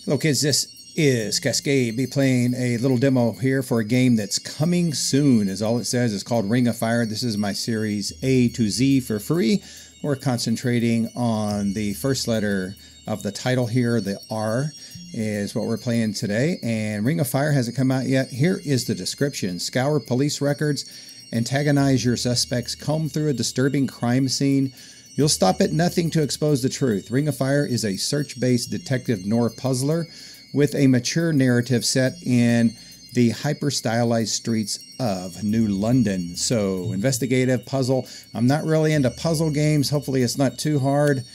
Hello kids, this is Cascade. Be playing a little demo here for a game that's coming soon, is all it says. It's called Ring of Fire. This is my series A to Z for free. We're concentrating on the first letter of the title here. The R is what we're playing today. And Ring of Fire hasn't come out yet. Here is the description. Scour police records, antagonize your suspects, comb through a disturbing crime scene. You'll stop at nothing to expose the truth. Ring of Fire is a search-based detective noir puzzler with a mature narrative set in the hyper-stylized streets of New London. So, investigative puzzle. I'm not really into puzzle games. Hopefully it's not too hard.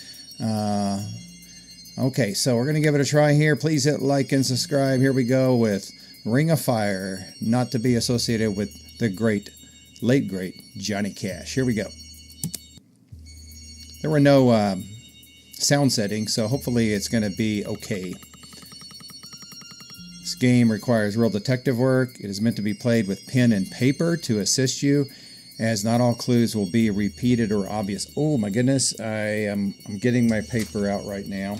Okay, so we're going to give it a try here. Please hit like and subscribe. Here we go with Ring of Fire, not to be associated with the late great Johnny Cash. Here we go. There were no sound settings, so hopefully it's going to be okay. This game requires real detective work. It is meant to be played with pen and paper to assist you, as not all clues will be repeated or obvious. Oh my goodness, I'm getting my paper out right now.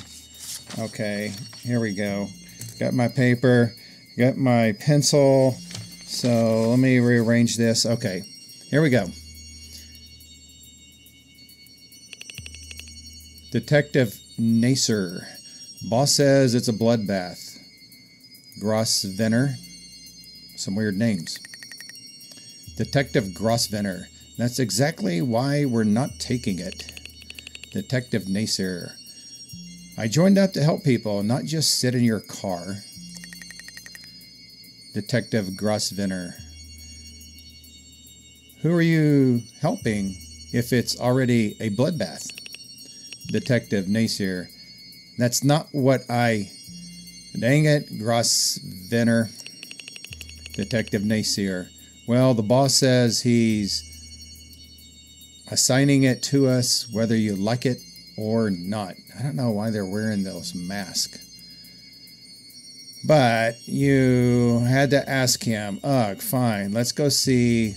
Okay, here we go. Got my paper, got my pencil. So let me rearrange this. Okay, here we go. Detective Noir. Boss says it's a bloodbath. Grosvenor. Some weird names. Detective Grosvenor. That's exactly why we're not taking it. Detective Noir. I joined up to help people, not just sit in your car. Detective Grosvenor. Who are you helping if it's already a bloodbath? Detective Noir. That's not what I... Dang it, Grosvenor. Detective Noir. Well, the boss says he's assigning it to us whether you like it or not. I don't know why they're wearing those masks. But you had to ask him. Ugh, fine. Let's go see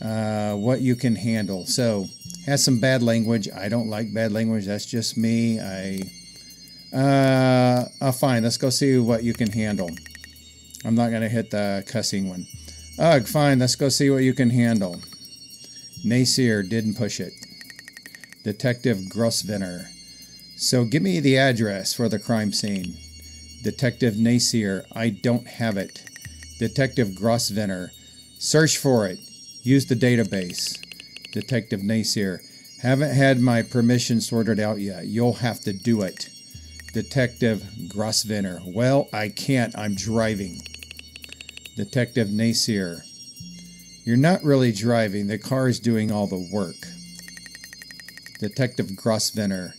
what you can handle. So, has some bad language. I don't like bad language. That's just me. Fine. Let's go see what you can handle. I'm not going to hit the cussing one. Ugh, fine. Let's go see what you can handle. Noir didn't push it. Detective Grosvenor. So give me the address for the crime scene. Detective Noir. I don't have it. Detective Grosvenor. Search for it. Use the database. Detective Noir. Haven't had my permission sorted out yet. You'll have to do it. Detective Grosvenor. Well, I can't. I'm driving. Detective Noir. You're not really driving. The car is doing all the work. Detective Grosvenor.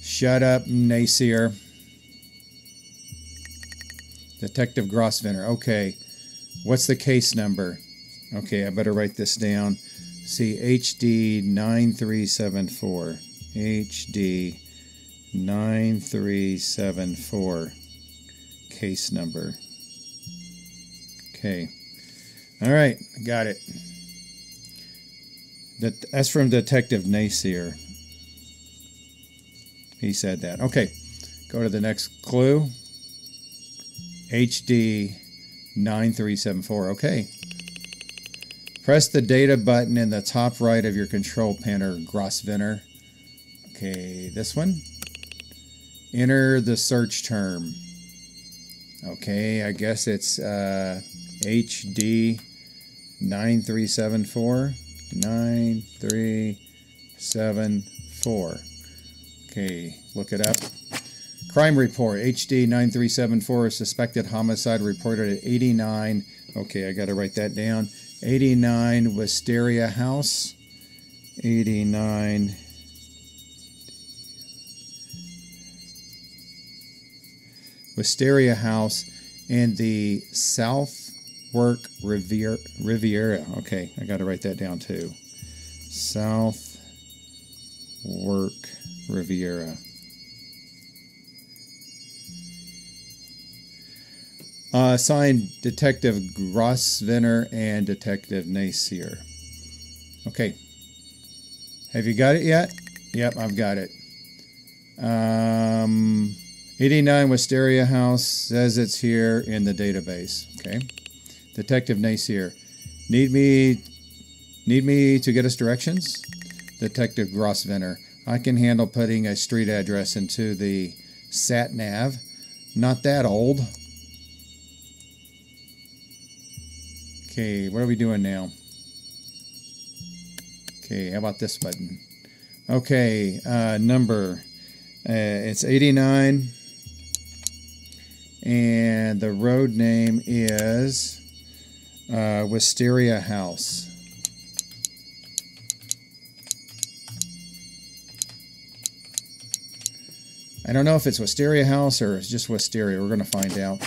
Shut up, Noir. Detective Grosvenor. Okay. What's the case number? Okay, I better write this down. See, HD 9374. HD 9374. Case number. Okay. All right, got it. That's from Detective Noir. He said that. Okay, go to the next clue. HD 9374. Okay. Press the data button in the top right of your control panel, Grosvenor. Okay, this one. Enter the search term. Okay, I guess it's HD 9374. 9374. Okay, look it up. Crime report, HD 9374, suspected homicide reported at 89. Okay, I got to write that down. 89 Wisteria House. 89 Wisteria House in the Southwark Riviera. Okay, I got to write that down too. Southwark Riviera. Signed Detective Grosvenor and Detective Noir. Okay. Have you got it yet? Yep, I've got it. 89 Wisteria House says it's here in the database. Okay. Detective Nasir. Need me to get us directions? Detective Grossvenner. I can handle putting a street address into the sat nav. Not that old. Okay, what are we doing now? Okay, how about this button? Okay, number. It's 89. And the road name is Wisteria House. I don't know if it's Wisteria House or it's just Wisteria. We're going to find out.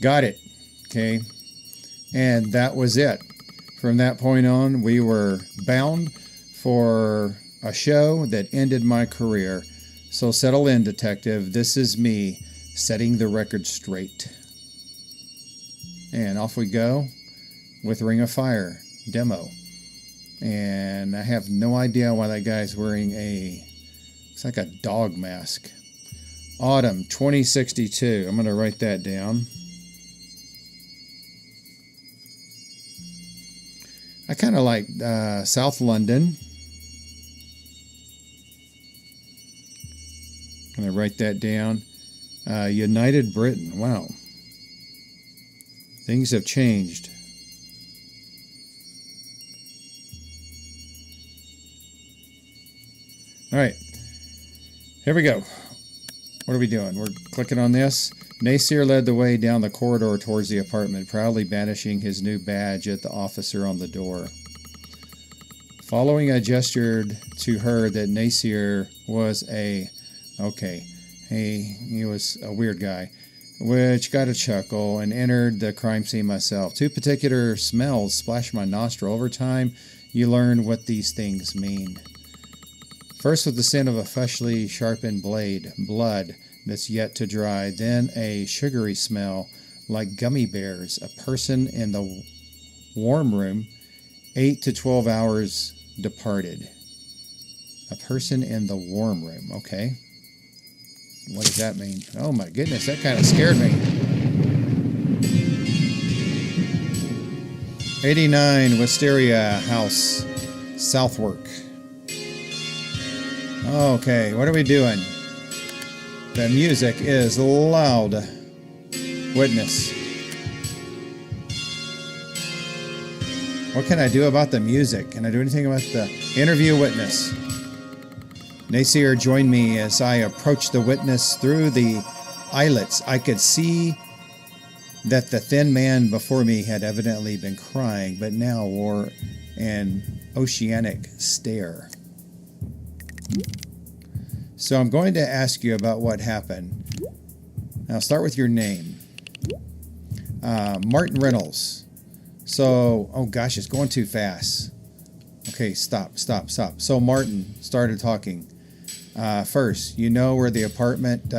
Got it. Okay. And that was it. From that point on, we were bound for a show that ended my career. So settle in, detective. This is me setting the record straight. And off we go with Ring of Fire demo. And I have no idea why that guy's wearing a... It's like a dog mask. Autumn 2062. I'm going to write that down. I kind of like South London. I'm going to write that down. United Britain. Wow. Things have changed. All right. Here we go. What are we doing? We're clicking on this. Nasir led the way down the corridor towards the apartment, proudly banishing his new badge at the officer on the door. Following, I gestured to her that Nasir was he was a weird guy, which got a chuckle, and entered the crime scene myself. Two particular smells splashed my nostril. Over time, you learn what these things mean. First with the scent of a freshly sharpened blade, blood that's yet to dry. Then a sugary smell like gummy bears. A person in the warm room, 8 to 12 hours departed. A person in the warm room. Okay. What does that mean? Oh my goodness, that kind of scared me. 89 Wisteria House, Southwark. Okay, what are we doing? The music is loud. Witness. What can I do about the music? Can I do anything about the interview witness? Nasir joined me as I approached the witness through the eyelets. I could see that the thin man before me had evidently been crying, but now wore an oceanic stare. So I'm going to ask you about what happened. Now start with your name. Martin Reynolds. So, oh gosh, it's going too fast. Okay, stop. So Martin started talking. First, you know where the apartment,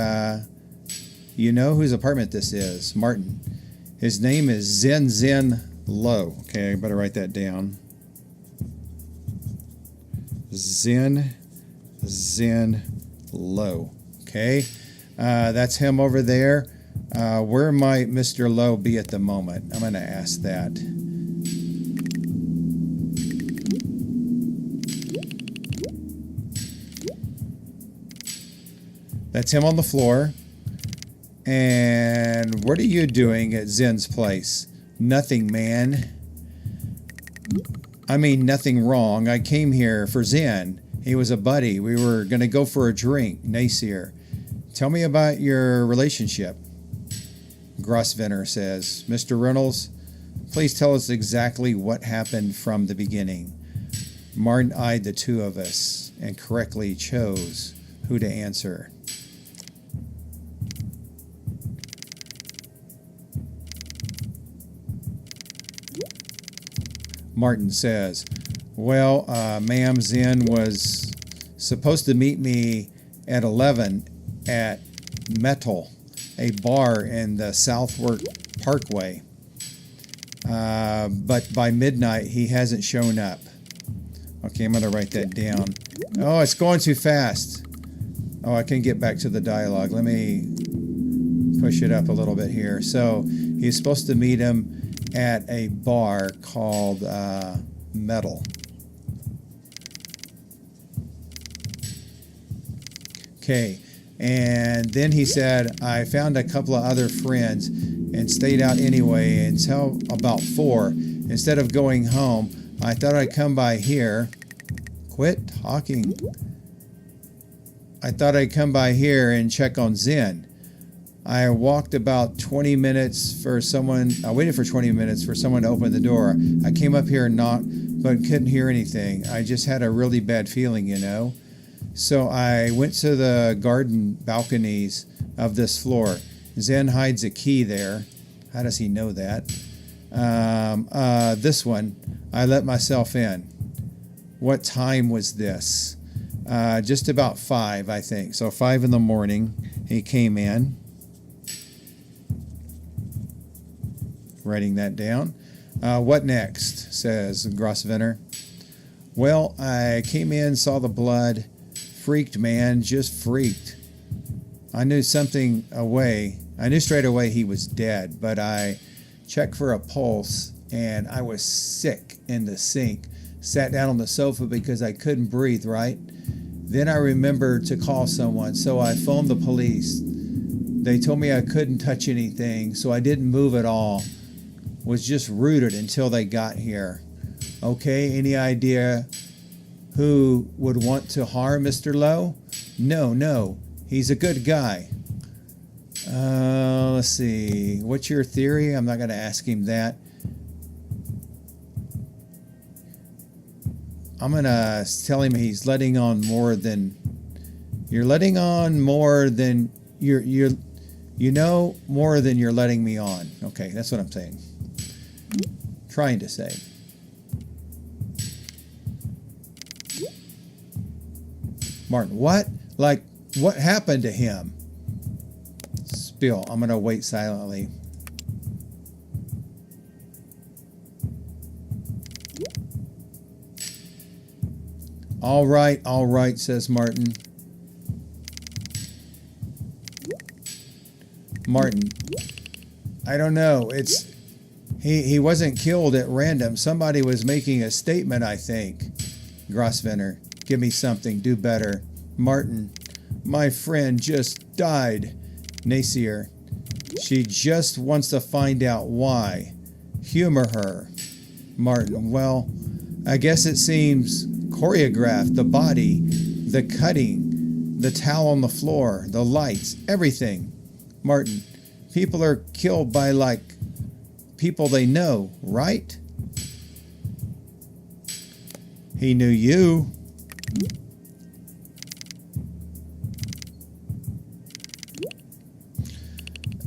you know whose apartment this is. Martin. His name is Zen Low. Okay, I better write that down. Zen Low. Okay, that's him over there. Where might Mr. Low be at the moment? I'm going to ask that. That's him on the floor. And what are you doing at Zen's place? Nothing, man. I mean, nothing wrong. I came here for Zen. He was a buddy. We were going to go for a drink. Nasir. Tell me about your relationship. Grossvenner says, Mr. Reynolds, please tell us exactly what happened from the beginning. Martin eyed the two of us and correctly chose who to answer. Martin says, well, ma'am, Zen was supposed to meet me at 11 at Metal, a bar in the Southwark Parkway. But by midnight, he hasn't shown up. Okay, I'm going to write that down. Oh, it's going too fast. Oh, I can get back to the dialogue. Let me push it up a little bit here. So he's supposed to meet him at a bar called Metal. Okay, and then he said, I found a couple of other friends and stayed out anyway until about 4. Instead of going home, I thought I'd come by here. Quit talking. I thought I'd come by here and check on Zen. I walked about 20 minutes for someone, I waited for 20 minutes for someone to open the door. I came up here and knocked, but couldn't hear anything. I just had a really bad feeling, you know. So I went to the garden balconies of this floor. Zen hides a key there. How does he know that? This one, I let myself in. What time was this? Just about 5, I think. So 5 in the morning, he came in. Writing that down. What next? Says Grosvenor. Well, I came in, saw the blood. Freaked, man, just freaked. I knew something away. I knew straight away he was dead, but I checked for a pulse, and I was sick in the sink. Sat down on the sofa because I couldn't breathe, right? Then I remembered to call someone, so I phoned the police. They told me I couldn't touch anything, so I didn't move at all. Was just rooted until they got here. Okay, any idea who would want to harm Mr. Lowe? No, he's a good guy. Let's see, what's your theory? I'm not going to ask him that. I'm going to tell him he's letting on more than... You're letting on more than... You know more than you're letting me on. Okay, that's what I'm saying. Trying to say. Martin, what? Like, what happened to him? Spill. I'm going to wait silently. All right, says Martin. Martin, I don't know. He wasn't killed at random. Somebody was making a statement, I think. Grosvenor, give me something. Do better. Martin, my friend just died. Nacier, she just wants to find out why. Humor her. Martin, well, I guess it seems choreographed. The body, the cutting, the towel on the floor, the lights, everything. Martin, people are killed by, like, people they know, right? He knew you.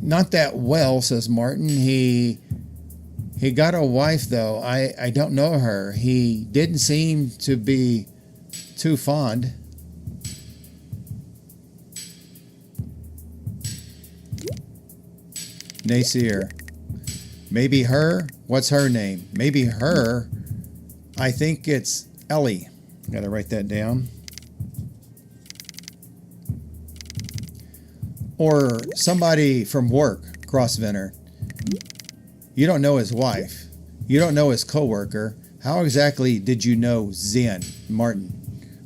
Not that well, says Martin. He got a wife, though. I don't know her. He didn't seem to be too fond. Nacier. Maybe her? What's her name? Maybe her. I think it's Ellie. Gotta write that down. Or somebody from work, Grosvenor. You don't know his wife. You don't know his coworker. How exactly did you know Zen, Martin?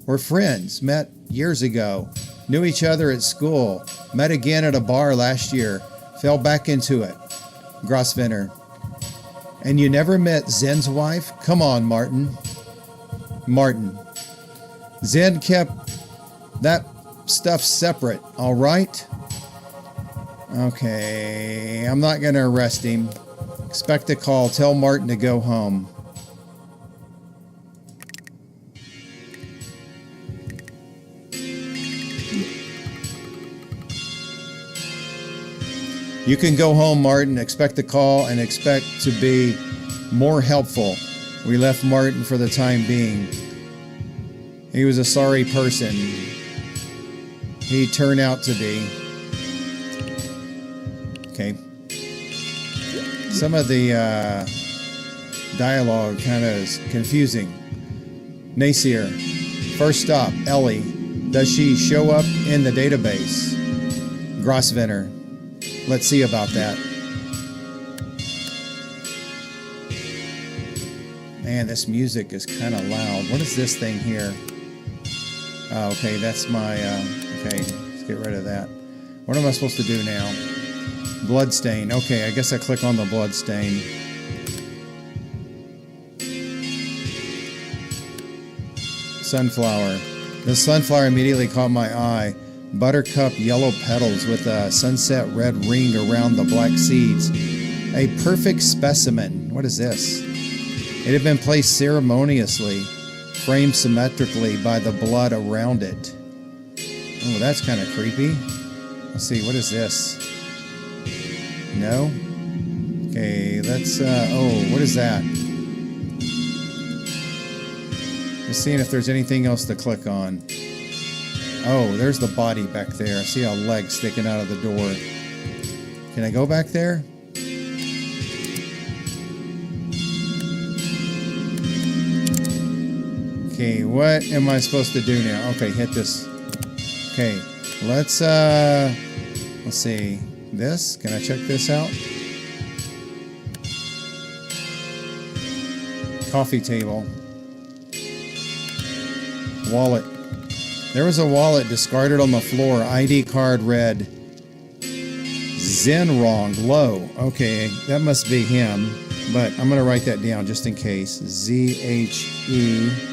We're friends, met years ago, knew each other at school, met again at a bar last year, fell back into it. Grosvenor. And you never met Zen's wife? Come on, Martin. Martin. Zen kept that stuff separate, all right? Okay, I'm not going to arrest him. Expect a call. Tell Martin to go home. You can go home, Martin. Expect the call and expect to be more helpful. We left Martin for the time being. He was a sorry person. He turned out to be. Okay. Some of the dialogue kind of is confusing. Nacier. First stop, Ellie. Does she show up in the database? Grosvenor. Let's see about that. Man, this music is kind of loud. What is this thing here? Oh, okay, that's my... okay, let's get rid of that. What am I supposed to do now? Bloodstain. Okay, I guess I click on the bloodstain. Sunflower. The sunflower immediately caught my eye. Buttercup yellow petals with a sunset red ring around the black seeds. A perfect specimen. What is this? It had been placed ceremoniously, framed symmetrically by the blood around it. Oh, that's kind of creepy. Let's see, what is this? No? Okay, let's, oh, what is that? Just seeing if there's anything else to click on. Oh, there's the body back there. I see a leg sticking out of the door. Can I go back there? Okay, what am I supposed to do now? Okay, hit this. Okay, let's see. This, can I check this out? Coffee table. Wallet. There was a wallet discarded on the floor. ID card read Zen wrong, low. Okay, that must be him, but I'm going to write that down just in case. Z-H-E-N-R-O-N-G.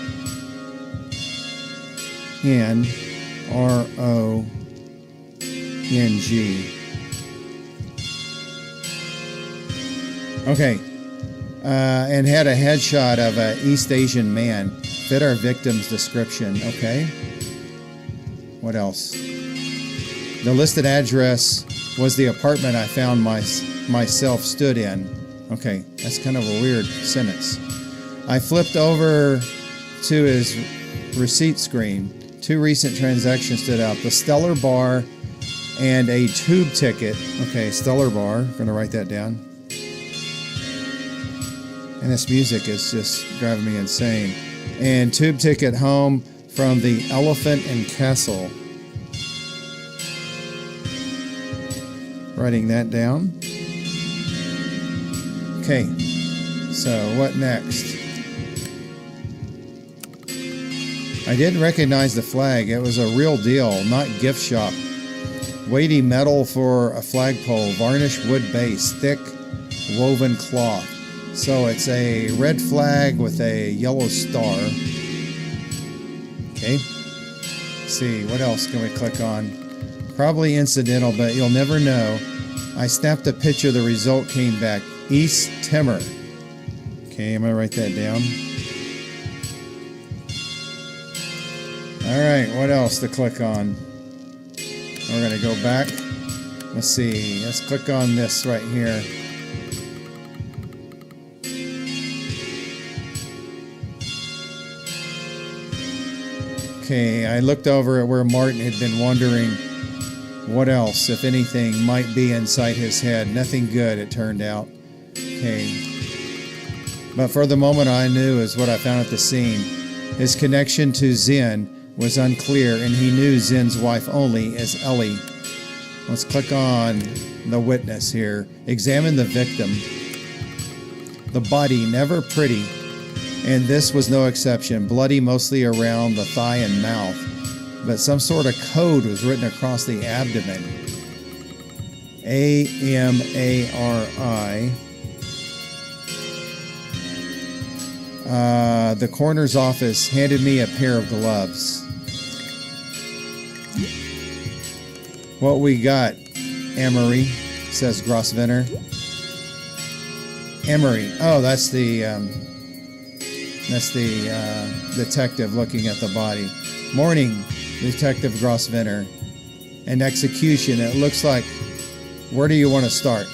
Okay, and had a headshot of an East Asian man. Fit our victim's description. Okay. What else? The listed address was the apartment I found myself stood in. Okay, that's kind of a weird sentence. I flipped over to his receipt screen. 2 recent transactions stood out. The Stellar Bar and a tube ticket. Okay, Stellar Bar. I'm going to write that down. And this music is just driving me insane. And tube ticket home from the Elephant and Castle. Writing that down. Okay, so what next? I didn't recognize the flag. It was a real deal, not gift shop. Weighty metal for a flagpole, varnished wood base, thick woven cloth. So it's a red flag with a yellow star. Okay. Let's see, what else can we click on? Probably incidental, but you'll never know. I snapped a picture. The result came back. East Timor. Okay, I'm going to write that down. All right, what else to click on? We're going to go back. Let's see. Let's click on this right here. Okay, I looked over at where Martin had been wondering what else, if anything, might be inside his head. Nothing good, it turned out. Okay. But for the moment, I knew is what I found at the scene. His connection to Zen was unclear, and he knew Zen's wife only as Ellie. Let's click on the witness here. Examine the victim. The body, never pretty, and this was no exception. Bloody mostly around the thigh and mouth, but some sort of code was written across the abdomen. A-M-A-R-I. The coroner's office handed me a pair of gloves. What we got, Emery, says Grosvenor. Emery. Oh, that's the detective looking at the body. Morning, Detective Grosvenor. An execution. It looks like. Where do you want to start?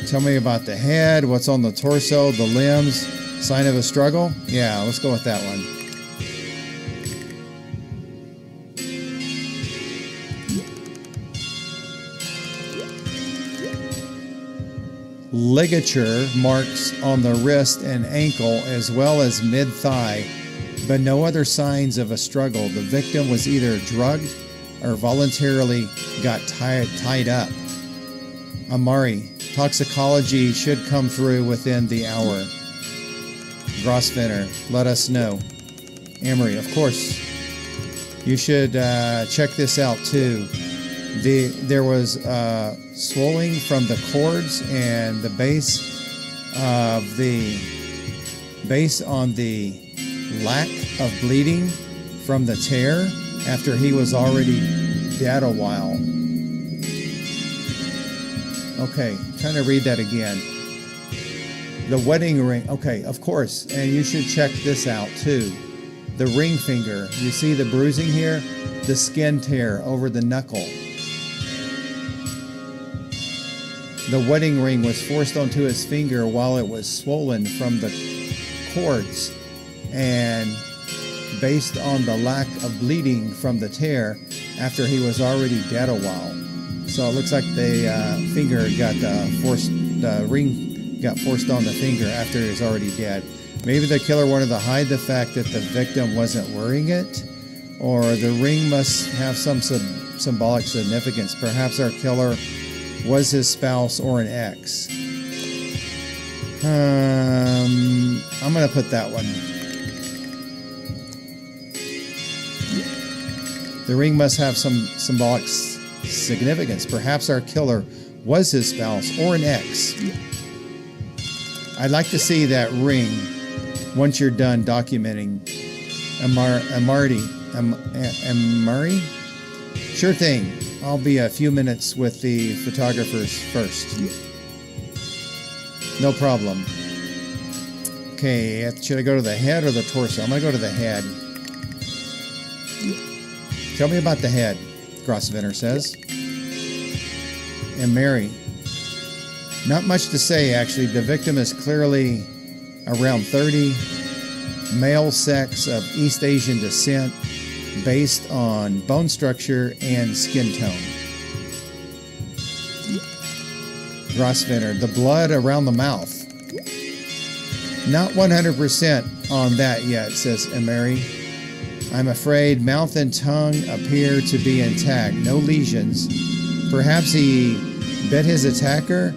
Tell me about the head, what's on the torso, the limbs, sign of a struggle? Yeah, let's go with that one. Ligature marks on the wrist and ankle as well as mid-thigh. but no other signs of a struggle. The victim was either drugged or voluntarily got tied up. Amari, toxicology should come through within the hour. Grosvenor, let us know. Amory, of course. You should check this out too. There was swelling from the cords and the base on the lack of bleeding from the tear after he was already dead a while. Okay, trying to read that again. The wedding ring. Okay, of course. And you should check this out too. The ring finger. You see the bruising here? The skin tear over the knuckle. The wedding ring was forced onto his finger while it was swollen from the cords. And based on the lack of bleeding from the tear after he was already dead a while. So it looks like the finger got forced, the ring got forced on the finger after he was already dead. Maybe the killer wanted to hide the fact that the victim wasn't wearing it, or the ring must have some symbolic significance. Perhaps our killer was his spouse or an ex. I'm going to put that one. The ring must have some symbolic significance. Perhaps our killer was his spouse or an ex. I'd like to see that ring once you're done documenting Amari. Sure thing. I'll be a few minutes with the photographers first. No problem. Okay, should I go to the head or the torso? I'm going to go to the head. Tell me about the head, Grosvenor says. And Mary. Not much to say, actually. The victim is clearly around 30, male, sex of East Asian descent, based on bone structure and skin tone. Grosvenor, the blood around the mouth. Not 100% on that yet, says Emery. I'm afraid mouth and tongue appear to be intact, no lesions. Perhaps he bit his attacker?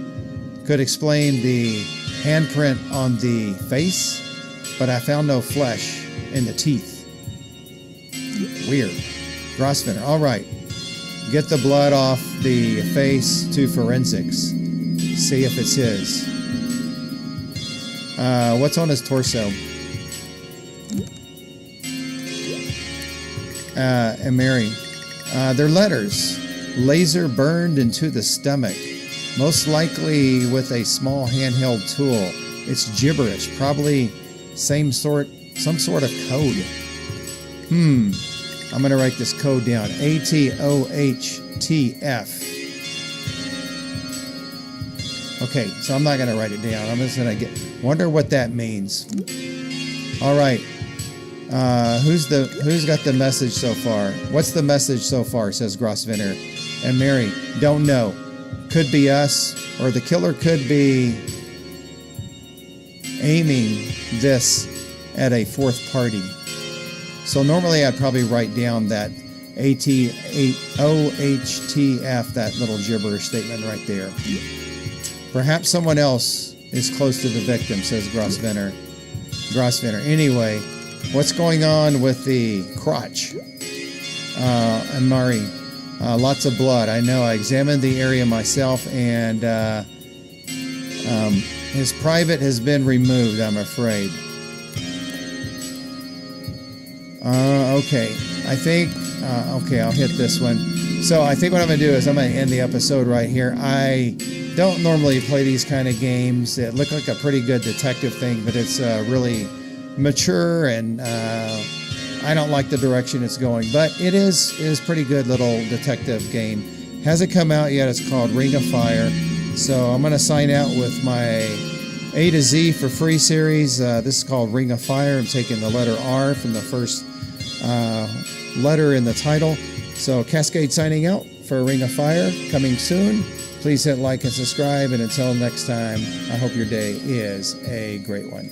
Could explain the handprint on the face, but I found no flesh in the teeth. Weird. Grosvenor, all right. Get the blood off the face to forensics. See if it's his. What's on his torso? And Mary. They're letters. Laser burned into the stomach. Most likely with a small handheld tool. It's gibberish. Probably some sort of code. I'm going to write this code down. ATOHTF. Okay, so I'm not going to write it down. I'm just going to wonder what that means. All right. Who's got the message so far? What's the message so far, says Grosvenor. And Mary, don't know. Could be us, or the killer could be aiming this at a fourth party. So normally I'd probably write down that ATOHTF, that little gibberish statement right there. Perhaps someone else is close to the victim, says Grosvenor. Anyway, what's going on with the crotch? And Mari, lots of blood. I know. I examined the area myself, and his private has been removed, I'm afraid. Okay. I think, okay, I'll hit this one. So I think what I'm going to do is I'm going to end the episode right here. I don't normally play these kind of games. It looked like a pretty good detective thing, but it's really mature, and I don't like the direction it's going. But it is pretty good little detective game. Hasn't come out yet. It's called Ring of Fire. So I'm going to sign out with my A to Z for free series. This is called Ring of Fire. I'm taking the letter R from the first letter in the title. So Cascade signing out for Ring of Fire, coming soon. Please hit like and subscribe, and until next time, I hope your day is a great one.